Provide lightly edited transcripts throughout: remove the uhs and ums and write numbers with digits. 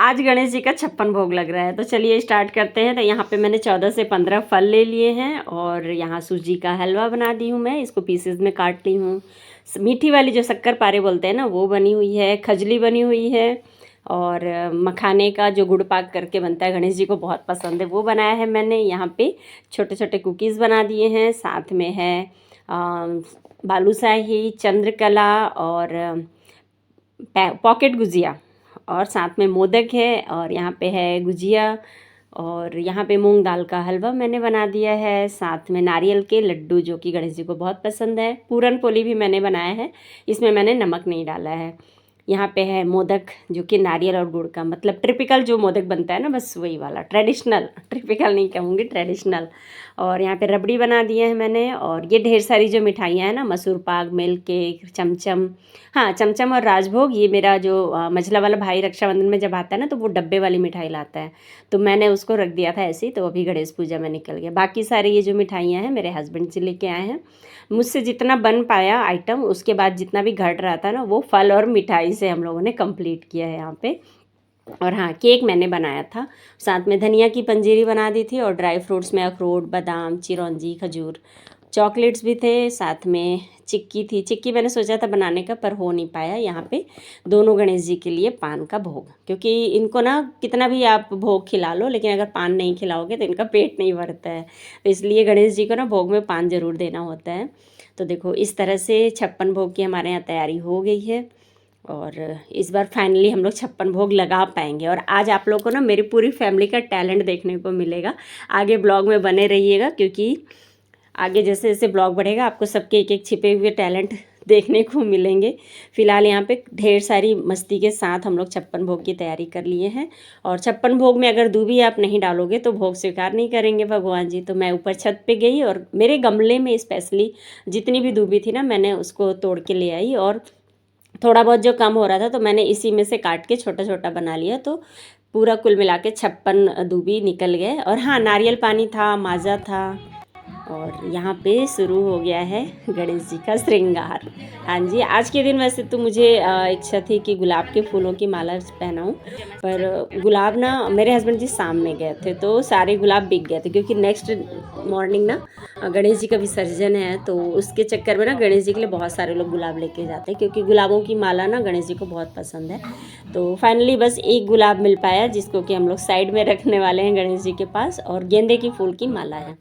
आज गणेश जी का 56 भोग लग रहा है, तो चलिए स्टार्ट करते हैं। तो यहाँ पे मैंने 14 से 15 फल ले लिए हैं और यहाँ सूजी का हलवा बना दी हूँ मैं, इसको पीसेस में काट ली हूँ। मीठी वाली जो शक्कर पारे बोलते हैं ना, वो बनी हुई है, खजली बनी हुई है और मखाने का जो गुड़ पाक करके बनता है, गणेश जी को बहुत पसंद है, वो बनाया है मैंने। यहाँ पे छोटे छोटे कुकीज़ बना दिए हैं, साथ में है बालूशाही, चंद्रकला और पॉकेट गुजिया और साथ में मोदक है और यहाँ पे है गुजिया और यहाँ पे मूंग दाल का हलवा मैंने बना दिया है, साथ में नारियल के लड्डू जो कि गणेश जी को बहुत पसंद है। पूरन पोली भी मैंने बनाया है, इसमें मैंने नमक नहीं डाला है। यहाँ पे है मोदक जो कि नारियल और गुड़ का, मतलब ट्रिपिकल जो मोदक बनता है ना, बस वही वाला ट्रेडिशनल, ट्रिपिकल नहीं कहूँगी, ट्रेडिशनल। और यहाँ पे रबड़ी बना दिए हैं मैंने। और ये ढेर सारी जो मिठाइयाँ हैं ना, मसूर पाक, मिल्क केक, चमचम, हाँ चमचम और राजभोग, ये मेरा जो मझला वाला भाई रक्षाबंधन में जब आता है ना, तो वो डब्बे वाली मिठाई लाता है, तो मैंने उसको रख दिया था ऐसे ही, तो अभी गणेश पूजा में निकल गया। बाकी सारे ये जो मिठाइयाँ हैं मेरे हस्बैंड से लेके आए हैं। मुझसे जितना बन पाया आइटम, उसके बाद जितना भी घट रहा था ना, वो फल और मिठाई से हम लोगों ने कंप्लीट किया है यहाँ पे। और हाँ, केक मैंने बनाया था, साथ में धनिया की पंजीरी बना दी थी और ड्राई फ्रूट्स में अखरोट, बादाम, चिरौंजी, खजूर, चॉकलेट्स भी थे, साथ में चिक्की थी। चिक्की मैंने सोचा था बनाने का, पर हो नहीं पाया। यहाँ पे दोनों गणेश जी के लिए पान का भोग, क्योंकि इनको ना कितना भी आप भोग खिला लो, लेकिन अगर पान नहीं खिलाओगे तो इनका पेट नहीं भरता है, तो इसलिए गणेश जी को ना भोग में पान ज़रूर देना होता है। तो देखो इस तरह से 56 भोग की हमारे यहाँ तैयारी हो गई है और इस बार फाइनली हम लोग 56 भोग लगा पाएंगे। और आज आप लोग को ना मेरी पूरी फैमिली का टैलेंट देखने को मिलेगा। आगे ब्लॉग में बने रहिएगा, क्योंकि आगे जैसे जैसे ब्लॉग बढ़ेगा आपको सबके एक एक छिपे हुए टैलेंट देखने को मिलेंगे। फ़िलहाल यहाँ पे ढेर सारी मस्ती के साथ हम लोग 56 भोग की तैयारी कर लिए हैं। और 56 भोग में अगर दूबी आप नहीं डालोगे तो भोग स्वीकार नहीं करेंगे भगवान जी। तो मैं ऊपर छत पे गई और मेरे गमले में स्पेशली जितनी भी दूबी थी ना, मैंने उसको तोड़ के ले आई और थोड़ा बहुत जो कम हो रहा था तो मैंने इसी में से काट के छोटा छोटा बना लिया, तो पूरा कुल मिला के 56 दूबी निकल गए। और हाँ, नारियल पानी था, माज़ा था। और यहाँ पे शुरू हो गया है गणेश जी का श्रृंगार। हाँ जी, आज के दिन वैसे तो मुझे इच्छा थी कि गुलाब के फूलों की माला पहनाऊँ, पर गुलाब ना मेरे हस्बैंड जी शाम में गए थे तो सारे गुलाब बिक गए थे, क्योंकि नेक्स्ट मॉर्निंग ना गणेश जी का विसर्जन है, तो उसके चक्कर में ना गणेश जी के लिए बहुत सारे लोग गुलाब लेके जाते हैं, क्योंकि गुलाबों की माला ना गणेश जी को बहुत पसंद है। तो फाइनली बस एक गुलाब मिल पाया, जिसको कि हम लोग साइड में रखने वाले हैं गणेश जी के पास, और गेंदे की फूल की माला है।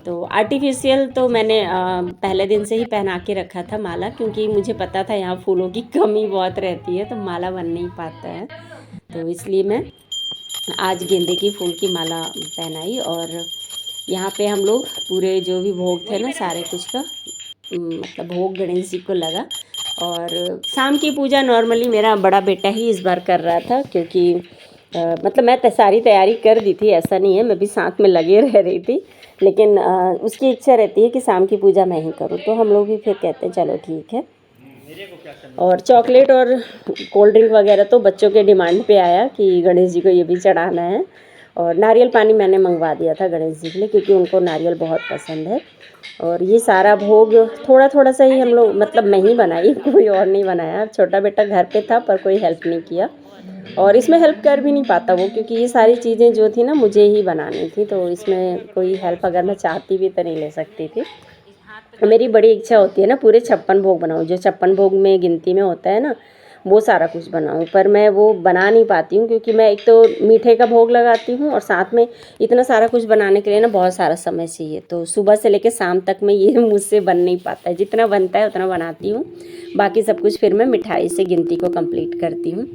तो आर्टिफिशियल तो मैंने पहले दिन से ही पहना के रखा था माला, क्योंकि मुझे पता था यहाँ फूलों की कमी बहुत रहती है, तो माला बन नहीं पाता है, तो इसलिए मैं आज गेंदे की फूल की माला पहनाई। और यहाँ पे हम लोग पूरे जो भी भोग थे ना, सारे कुछ का मतलब भोग गणेश जी को लगा। और शाम की पूजा नॉर्मली मेरा बड़ा बेटा ही इस बार कर रहा था, क्योंकि मतलब मैं सारी तैयारी कर दी थी, ऐसा नहीं है, मैं भी साथ में लगे रह रही थी, लेकिन उसकी इच्छा रहती है कि शाम की पूजा मैं ही करूँ, तो हम लोग भी फिर कहते हैं चलो ठीक है। और चॉकलेट और कोल्ड ड्रिंक वगैरह तो बच्चों के डिमांड पे आया कि गणेश जी को ये भी चढ़ाना है। और नारियल पानी मैंने मंगवा दिया था गणेश जी के लिए, क्योंकि उनको नारियल बहुत पसंद है। और ये सारा भोग थोड़ा थोड़ा सा ही हम लोग, मतलब मैं ही बनाई, कोई और नहीं बनाया। छोटा बेटा घर पे था पर कोई हेल्प नहीं किया, और इसमें हेल्प कर भी नहीं पाता वो, क्योंकि ये सारी चीज़ें जो थी ना मुझे ही बनानी थी, तो इसमें कोई हेल्प अगर मैं चाहती भी तो नहीं ले सकती थी। मेरी बड़ी इच्छा होती है ना पूरे 56 भोग बनाऊँ, जो 56 भोग में गिनती में होता है ना, वो सारा कुछ बनाऊँ, पर मैं वो बना नहीं पाती हूँ, क्योंकि मैं एक तो मीठे का भोग लगाती हूँ और साथ में इतना सारा कुछ बनाने के लिए ना बहुत सारा समय चाहिए, तो सुबह से लेकर शाम तक में ये मुझसे बन नहीं पाता है। जितना बनता है उतना बनाती हूँ, बाकी सब कुछ फिर मैं मिठाई से गिनती को कंप्लीट करती हूँ।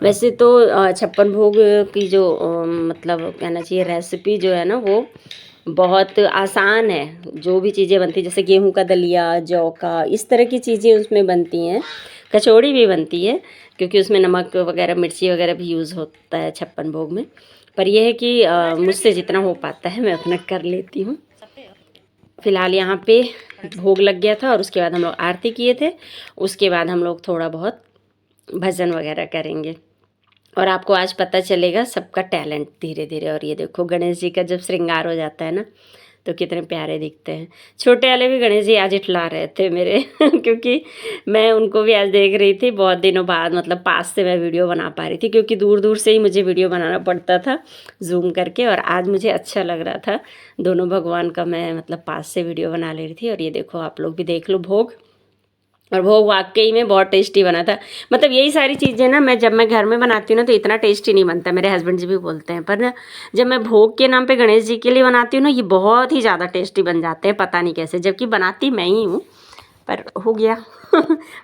वैसे तो 56 भोग की जो मतलब कहना चाहिए रेसिपी जो है ना, वो बहुत आसान है। जो भी चीज़ें बनती हैं, जैसे गेहूं का दलिया, जौ का, इस तरह की चीज़ें उसमें बनती हैं। कचौड़ी भी बनती है, क्योंकि उसमें नमक वगैरह, मिर्ची वगैरह भी यूज़ होता है 56 भोग में। पर यह है कि मुझसे जितना हो पाता है मैं उतना कर लेती हूँ। फ़िलहाल यहाँ पे भोग लग गया था और उसके बाद हम लोग आरती किए थे, उसके बाद हम लोग थोड़ा बहुत भजन वगैरह करेंगे और आपको आज पता चलेगा सबका टैलेंट धीरे धीरे। और ये देखो गणेश जी का जब श्रृंगार हो जाता है ना, तो कितने प्यारे दिखते हैं। छोटे वाले भी गणेश जी आज इठला रहे थे मेरे क्योंकि मैं उनको भी आज देख रही थी, बहुत दिनों बाद मतलब पास से मैं वीडियो बना पा रही थी, क्योंकि दूर दूर से ही मुझे वीडियो बनाना पड़ता था जूम करके, और आज मुझे अच्छा लग रहा था दोनों भगवान का मैं मतलब पास से वीडियो बना ले रही थी। और ये देखो, आप लोग भी देख लो भोग, और भोग वाकई में बहुत टेस्टी बना था। मतलब यही सारी चीज़ें ना मैं जब मैं घर में बनाती हूँ ना तो इतना टेस्टी नहीं बनता, मेरे हस्बैंड जी भी बोलते हैं, पर ना जब मैं भोग के नाम पे गणेश जी के लिए बनाती हूँ ना, ये बहुत ही ज़्यादा टेस्टी बन जाते हैं, पता नहीं कैसे, जबकि बनाती मैं ही हूँ, पर हो गया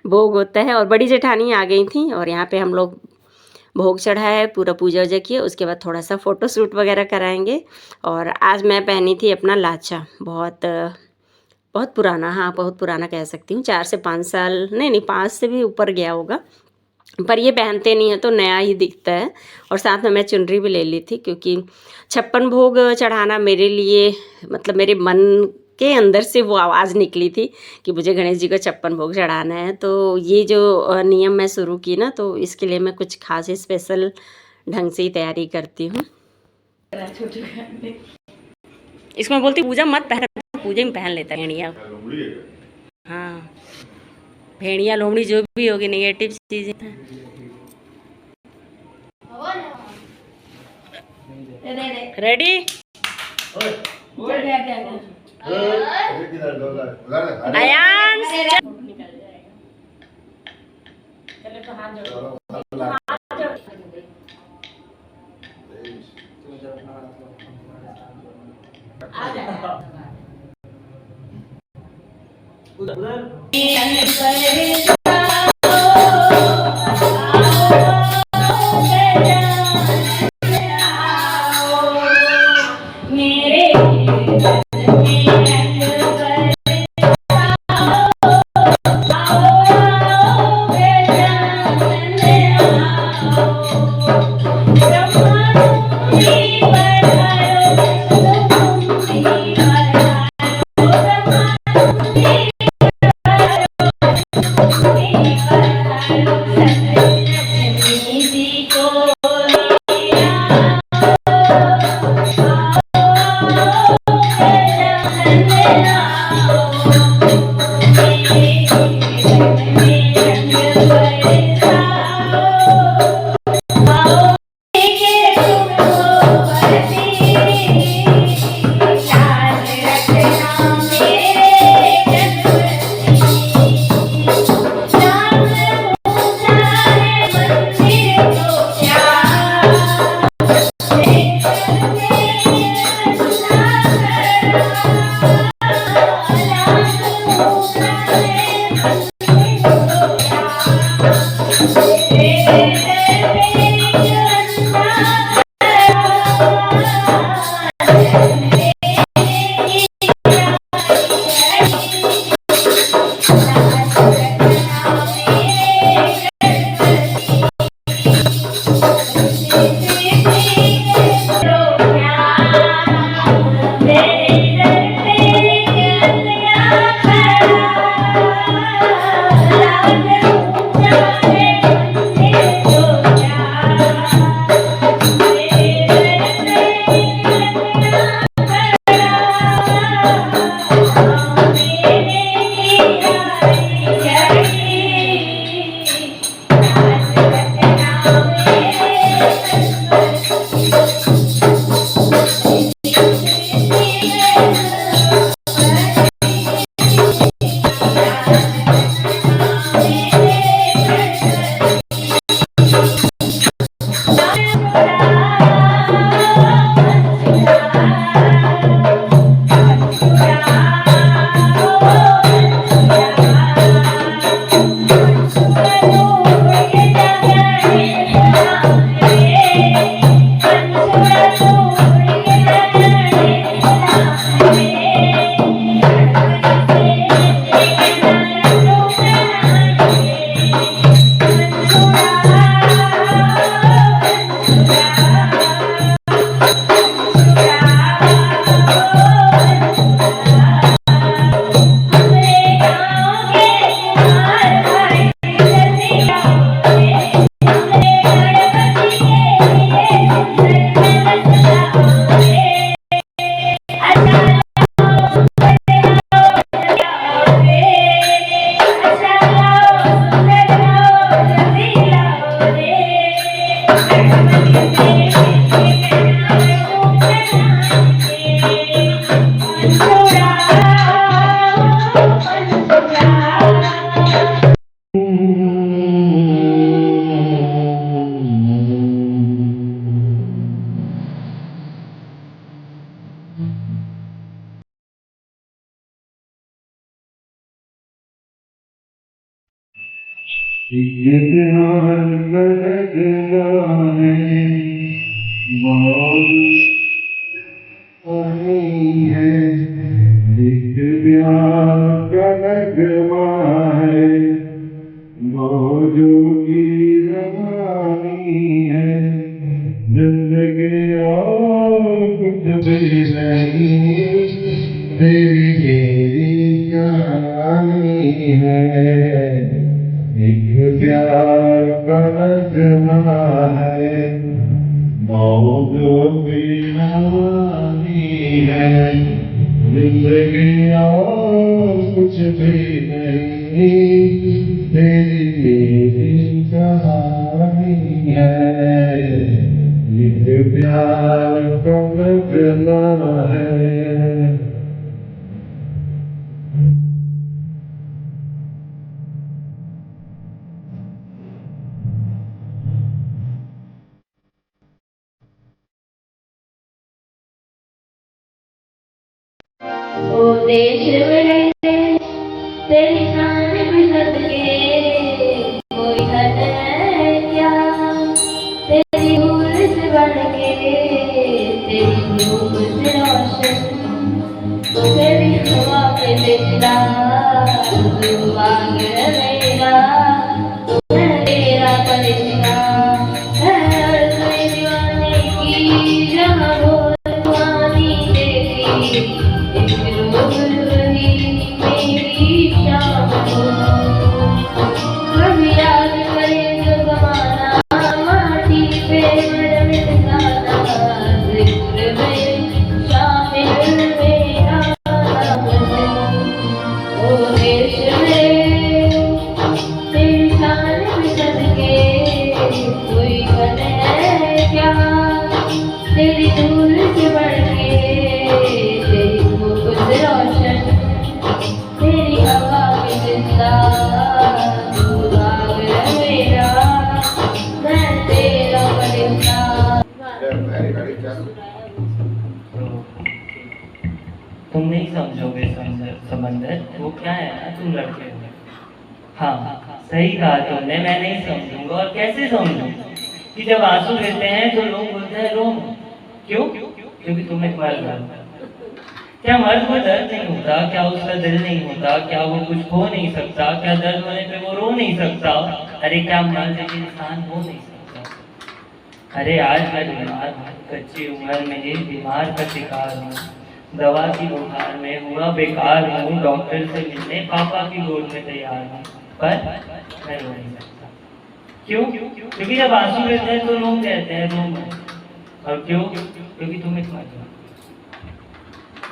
भोग होता है। और बड़ी जेठानी आ गई थी और यहाँ पे हम लोग भोग चढ़ाया है, पूरा पूजा वूजा किए, उसके बाद थोड़ा सा फ़ोटो शूट वगैरह कराएंगे। और आज मैं पहनी थी अपना लाचा, बहुत पुराना, हाँ बहुत पुराना कह सकती हूँ, 4 से 5 साल, नहीं 5 से भी ऊपर गया होगा, पर ये पहनते नहीं है तो नया ही दिखता है। और साथ में मैं चुनरी भी ले ली थी, क्योंकि 56 भोग चढ़ाना मेरे लिए मतलब मेरे मन के अंदर से वो आवाज़ निकली थी कि मुझे गणेश जी को 56 भोग चढ़ाना है। तो ये जो नियम मैं शुरू की ना, तो इसके लिए मैं कुछ खास स्पेशल ढंग से ही तैयारी करती हूँ। इसको मैं बोलती पूजा मत पहन, पूजा में पहन लेता है भेड़िया। हाँ, भेड़िया लोमड़ी जो भी होगी नेगेटिव चीज़ें हैं। रेडी आयांश, ध्यान लगना है मौज नहीं है, एक प्यार का नगमा है मौजों की जवानी है, जिंदगी और कुछ भी नहीं, तेरी मेरी कहानी है, एक प्यार का नगमा है मौजों की जवानी है, जिंदगी और कुछ भी नहीं, तेरी मेरी कहानी है, ये प्यार का नगमा है। ओ देश मेरे तेरी शान पे सदके कोई हद है क्या, तेरी धूल से बढ़ के तेरी धूप से रोशन, तेरी हवा पे बिजला तू आग है मेरा, मैं तेरा फरिश्ता है तुझे दीवाने की जहाँ बोल पानी तेरी एक रोज रही मेरी शाम को, कभी याद करे जो जमाना माटी पे मिट गाना, जिक्र में शामिल मेरा नाम है। ओ देश मेरे तेरी शान पे सदके कोई हद है क्या, तेरी दूर से बढ़ के तेरी धूप से रोशन, तेरी हवा में जिंदा तू आग है मेरा, मैं तेरा फरिश्ता। तुम नहीं समझोगे समंदर, वो क्या है ना, तुम लड़के हो। हाँ सही कहा तुमने, मैं नहीं समझूंगा। और कैसे समझूं कि जब आंसू गिरते हैं तो लोग बोलते हैं रो। क्यों? क्योंकि तुम एक मर्द हो। क्या मर्द को दर्द नहीं होता? क्या उसका दिल नहीं होता? क्या वो कुछ हो नहीं सकता? क्या दर्द होने पे वो रो नहीं सकता? अरे क्या मर्द एक इंसान हो नहीं सकता? अरे आज मैं बीमार हूँ, कच्ची उम्र में ही बीमार का शिकार हूँ, दवा की बुखार में हुआ बेकार हूँ, डॉक्टर से मिलने पापा की गोद में तैयार हूँ, पर मैं रो नहीं सकता। क्यों? क्योंकि जब आंसू गिरते हैं तो लोग कहते हैं रो मत। और क्यों? क्योंकि तुम एक मर्द हो।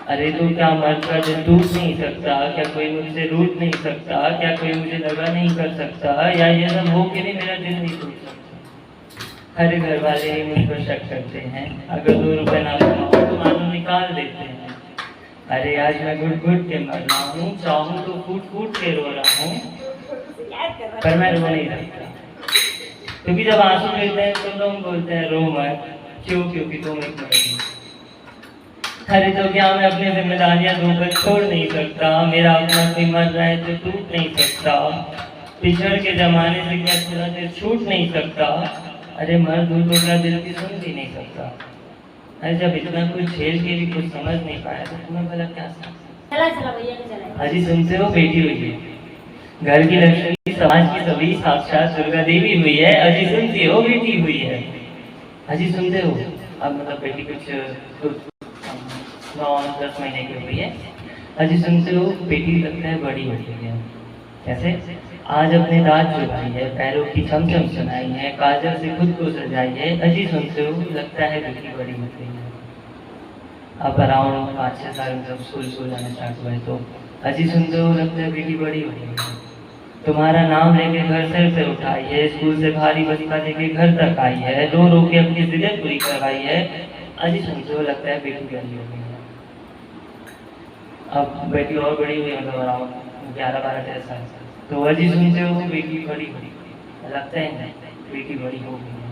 अरे तो क्या मर्द का दिल टूट नहीं सकता? क्या कोई मुझसे रूठ नहीं सकता? क्या कोई मुझे दगा नहीं कर सकता? या ये सब हो के भी मेरा दिल नहीं टूट सकता? हर घर वाले ही मुझ पर शक करते हैं, अगर 2 रुपए ना कमाऊं तो मानो निकाल देते हैं। अरे आज मैं घुट घुट के मर रहा हूँ, चाहूँ तो फूट फूट के रो रहा हूँ, पर मैं रो नहीं सकता। क्योंकि जब आंसू गिरते हैं तो लोग बोलते हैं रो मत। क्यों? क्योंकि तुम एक मर्द हो। अरे तो क्या मैं अपनी जिम्मेदारियां धोकर छोड़ नहीं सकता? मेरा अपना कोई मर रहा है तो टूट नहीं सकता? पिछड़ के जमाने से क्या थोड़ा देर छूट नहीं सकता? अरे मर्द हूँ तो क्या दिल की सुन भी नहीं सकता? अरे जब इतना कुछ झेल के भी कुछ समझ नहीं पाया तो तुम्हें भला क्या समझ? अजी सुनते हो, बेटी हुई है, घर की लक्ष्मी, समाज की सभी साक्षात दुर्गा देवी हुई है। अजी सुनती हो, बेटी हुई है। अजी सुनते हो, अब मतलब बेटी कुछ 9-10 महीने की हुई है। अजी सुनते हो, बेटी लगता है बड़ी हो गई है। कैसे? आज अपने दांत चुराई है, पैरों की चमचम सुनाई है, काजल से खुद को सजाई है। अजी सुनते हो, लगता है बेटी बड़ी हो गई है। अब अराउंड 5-6 साल में जब स्कूल जाना स्टार्ट हुआ है तो अजी सुनते हो, लगता है बेटी बड़ी हो गई है। तुम्हारा नाम लेके घर सर से उठाई है, स्कूल से भारी बस्ता लेके घर तक आई है, रो रो के अपनी जिद पूरी करवाई है। अजी सुनते हो, लगता है बेटी बड़ी हो गई है। अब बेटी और बड़ी हुई, मतलब अराउंड 11-12-13 साल। तो अजी सुनते हो, बेटी बड़ी हुई, लगता है नहीं बेटी बड़ी हो गई है।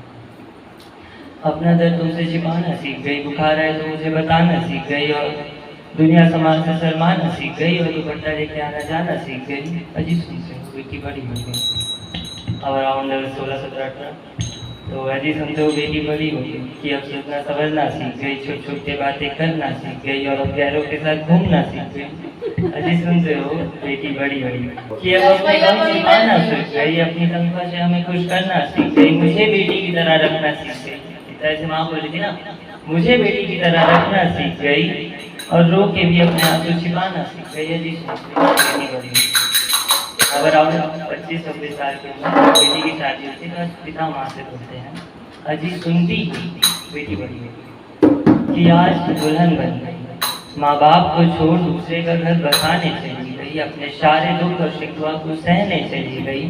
अपना दर्द तुमसे छिपाना सीख गई, बुखार आए तो मुझे बताना सीख गई, और दुनिया समाज से शर्माना सीख गई, और दुपट्टा लेके आना जाना सीख गई। अजी सुनते हो, बेटी बड़ी हो गई। अब अराउंड 16-17-18। तो अजी समझो बेटी बड़ी हो गई कि अब सोचना समझना सीख गई, छोटी छोटी बातें करना सीख गई और अब गैरों के साथ घूमना सीख गई। अजी सुनते हो, बेटी बड़ी हो गई कि अब अपने गम छिपाना सीख गई, अपनी तनख्वाह से हमें खुश करना सीख गई, मुझे बेटी की तरह रखना सीख गई। जैसे माँ बोली थी ना, मुझे बेटी की तरह रखना सीख गई और रो के भी अपने आंसू छिपाना सीख गई। अजी बेटी बड़ी हुई। अब अराउंड 25-26 साल की उम्र, बेटी की शादी होती है तो पिता माँ से बोलते हैं, अजी सुनती ही बेटी बड़ी हुई कि आज दुल्हन बन गई, माँ बाप को छोड़ दूसरे का घर बसाने चली गई, अपने सारे दुख और शिकवा को सहने चली गई,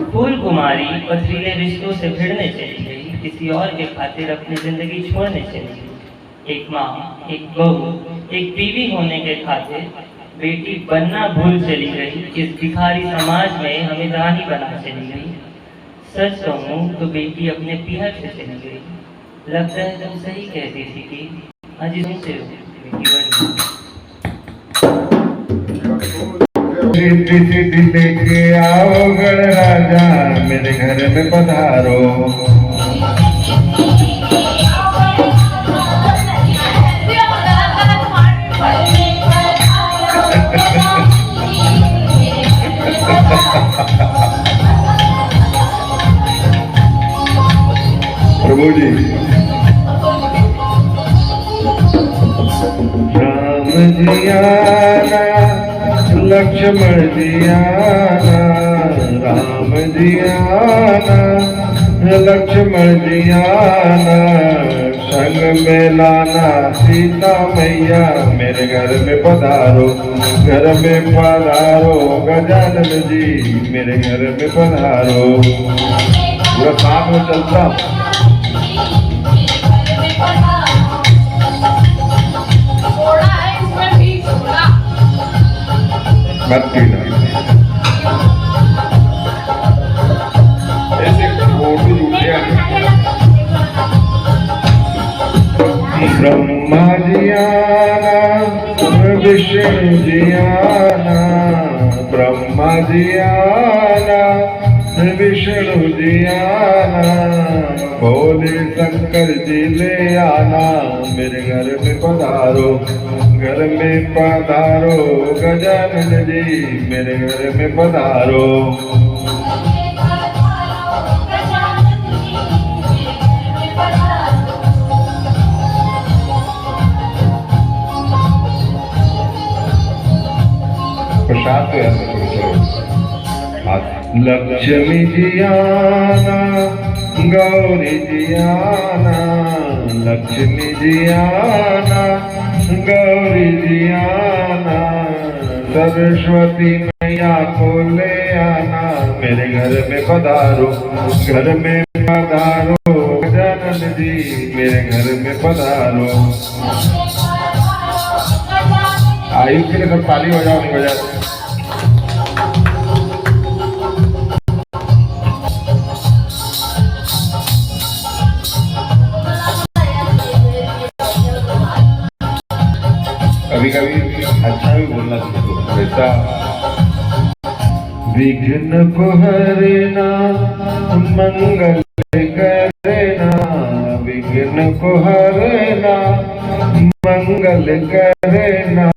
फूल कुमारी पथरीले रिश्तों से भिड़ने चली गई, किसी और के खातिर अपनी जिंदगी छोड़ने चली गई। एक माँ, एक बहू, एक बीवी होने के खातिर बेटी बनना भूल चली गई, इस भिखारी समाज में हमें रानी बना चली गई। सच कहूँ तो बेटी अपने पीहर से चली गई। लगता है तुम सही कहती थी कि अजी सुनते हो, बेटी बड़ी। चिट्ठी लेके आओ गणराजा, मेरे घर में पधारो। प्रभु जी, राम जी आना, लक्ष्मण जी आना, राम जी आना, लक्ष्मण जी आना, संग में लाना सीता मैया, मेरे घर में पधारो, घर में पधारो गजानन जी, मेरे घर में पधारो। पूरा साथ में चलता मत पीना, ऐसे फोटो जुड़े। ब्रह्मा जी आना, विष्णु जी आना, ब्रह्मा जी आना, विष्णु जी आना, भोले शंकर जी ले आना, मेरे घर में पधारो, घर में पधारो गजानन जी, मेरे घर में पधारो। प्रसाद तो ऐसे लक्ष्मी जी आना, गौरी जी आना, लक्ष्मी जी आना, गौरी जी आना, सरस्वती मैया को ले आना, मेरे घर में पधारो, घर में पधारो गजानन जी, मेरे घर में पधारो। आयु के लिए सब ताली बजाओ, नहीं बजा। कभी कभी अच्छा भी बोलना चाहिए वैसा। विघ्न को हरना मंगल करना, विघ्न को हरना मंगल करना,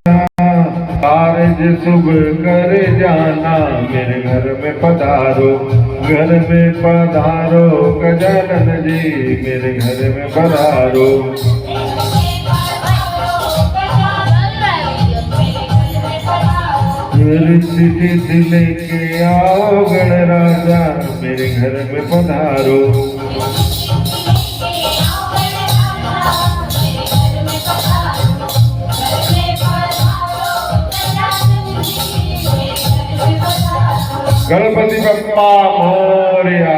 कार्य शुभ कर जाना, मेरे घर में पधारो, घर में पधारो गजानन जी, मेरे घर में पधारो। रिद्धि लेके आओ गणराजा, मेरे घर में पधारो। गणपति बप्पा मोरया।